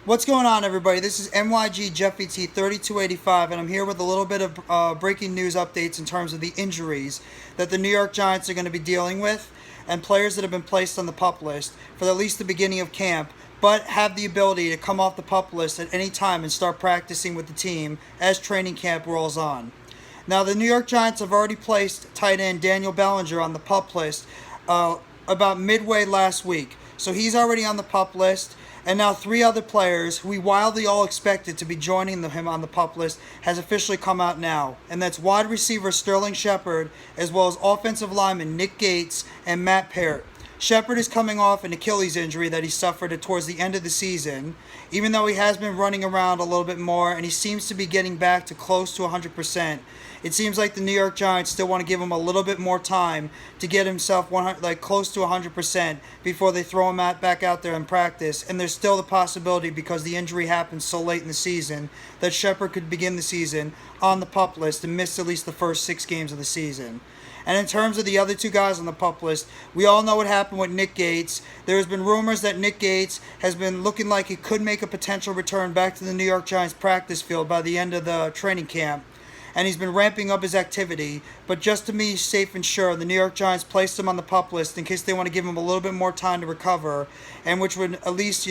What's going on, everybody? This is NYG Jeffy T 3285, and I'm here with a little bit of breaking news updates in terms of the injuries that the New York Giants are going to be dealing with, and players that have been placed on the PUP list for at least the beginning of camp, but have the ability to come off the PUP list at any time and start practicing with the team as training camp rolls on. Now, the New York Giants have already placed tight end Daniel Bellinger on the PUP list about midway last week, so he's already on the PUP list. And now 3 other players who we wildly all expected to be joining him on the PUP list has officially come out now. And that's wide receiver Sterling Shepard, as well as offensive lineman Nick Gates and Matt Peart. Shepard is coming off an Achilles injury that he suffered towards the end of the season, even though he has been running around a little bit more and he seems to be getting back to close to 100%. It seems like the New York Giants still want to give him a little bit more time to get himself close to 100% before they throw him back out there in practice. And there's still the possibility, because the injury happened so late in the season, that Shepard could begin the season on the PUP list and miss at least the first 6 games of the season. And in terms of the other 2 guys on the PUP list, we all know what happened with Nick Gates. There has been rumors that Nick Gates has been looking like he could make a potential return back to the New York Giants practice field by the end of the training camp. And he's been ramping up his activity. But just to be safe and sure, the New York Giants placed him on the PUP list in case they want to give him a little bit more time to recover, and which would at least,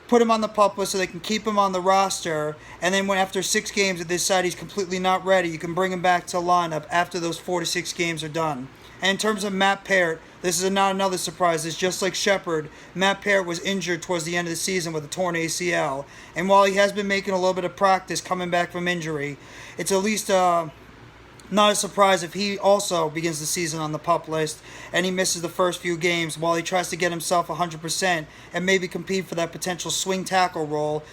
put him on the PUP list so they can keep him on the roster. And then when after 6 games they decide he's completely not ready, you can bring him back to lineup after those 4 to 6 games are done. And in terms of Matt Peart, this is not another surprise. It's just like Shepard. Matt Peart was injured towards the end of the season with a torn ACL. And while he has been making a little bit of practice coming back from injury, it's at least not a surprise if he also begins the season on the PUP list and he misses the first few games while he tries to get himself 100% and maybe compete for that potential swing tackle role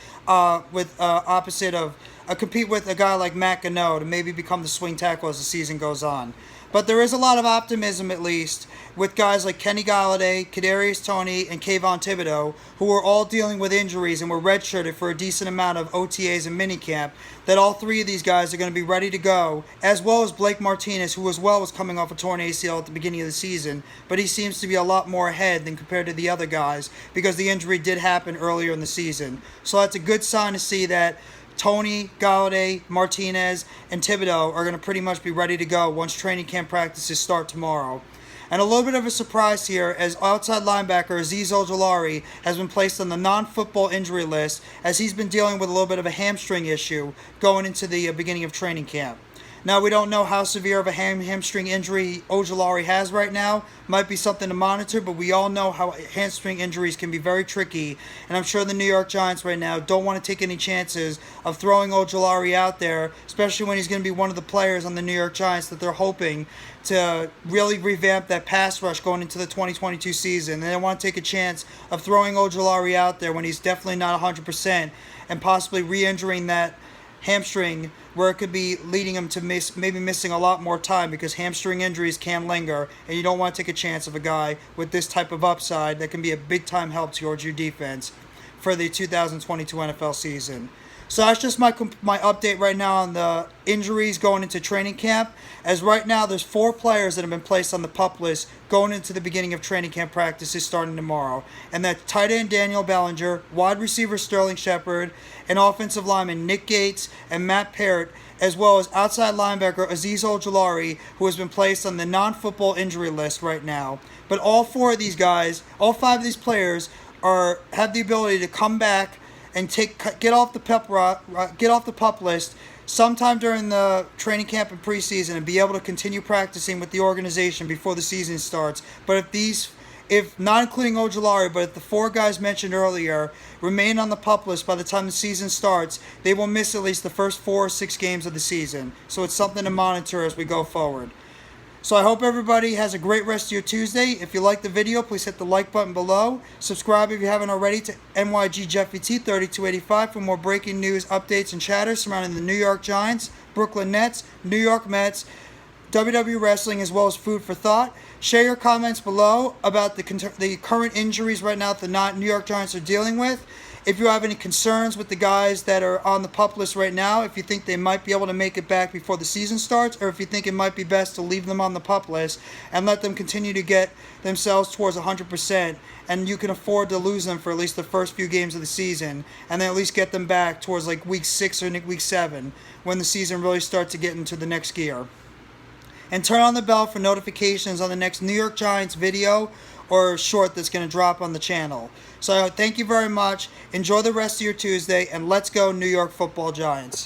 compete with a guy like Matt Peart to maybe become the swing tackle as the season goes on. But there is a lot of optimism, at least, with guys like Golladay, Kadarius, Toney, and Kayvon Thibodeaux, who are all dealing with injuries and were redshirted for a decent amount of OTAs and minicamp, that all 3 of these guys are going to be ready to go, as well as Blake Martinez, who as well was coming off a torn ACL at the beginning of the season, but he seems to be a lot more ahead than compared to the other guys because the injury did happen earlier in the season. So that's a good sign to see that Toney, Golladay, Martinez, and Thibodeaux are going to pretty much be ready to go once training camp practices start tomorrow. And a little bit of a surprise here, as outside linebacker Azeez Ojulari has been placed on the non-football injury list, as he's been dealing with a little bit of a hamstring issue going into the beginning of training camp. Now, we don't know how severe of a hamstring injury Ojulari has right now. Might be something to monitor, but we all know how hamstring injuries can be very tricky. And I'm sure the New York Giants right now don't want to take any chances of throwing Ojulari out there, especially when he's going to be one of the players on the New York Giants that they're hoping to really revamp that pass rush going into the 2022 season. They don't want to take a chance of throwing Ojulari out there when he's definitely not 100% and possibly re-injuring that hamstring, where it could be leading him to maybe missing a lot more time, because hamstring injuries can linger, and you don't want to take a chance of a guy with this type of upside that can be a big-time help towards your defense for the 2022 NFL season. So that's just my update right now on the injuries going into training camp. As right now, there's 4 players that have been placed on the PUP list going into the beginning of training camp practices starting tomorrow. And that's tight end Daniel Bellinger, wide receiver Sterling Shepard, and offensive lineman Nick Gates and Matt Peart, as well as outside linebacker Azeez Ojulari, who has been placed on the non-football injury list right now. But all 4 of these guys, all 5 of these players have the ability to come back and get off the PUP list sometime during the training camp and preseason and be able to continue practicing with the organization before the season starts. But if not including Ojulari, but if the 4 guys mentioned earlier remain on the PUP list by the time the season starts, they will miss at least the first 4 or 6 games of the season. So it's something to monitor as we go forward. So I hope everybody has a great rest of your Tuesday. If you liked the video, please hit the like button below. Subscribe if you haven't already to NYG Jeffy T 3285 for more breaking news, updates, and chatter surrounding the New York Giants, Brooklyn Nets, New York Mets, WWE wrestling, as well as food for thought. Share your comments below about the current injuries right now that the New York Giants are dealing with. If you have any concerns with the guys that are on the PUP list right now, if you think they might be able to make it back before the season starts, or if you think it might be best to leave them on the PUP list and let them continue to get themselves towards 100%, and you can afford to lose them for at least the first few games of the season, and then at least get them back towards like week 6 or week 7 when the season really starts to get into the next gear. And turn on the bell for notifications on the next New York Giants video or short that's going to drop on the channel. So thank you very much. Enjoy the rest of your Tuesday, and let's go New York Football Giants.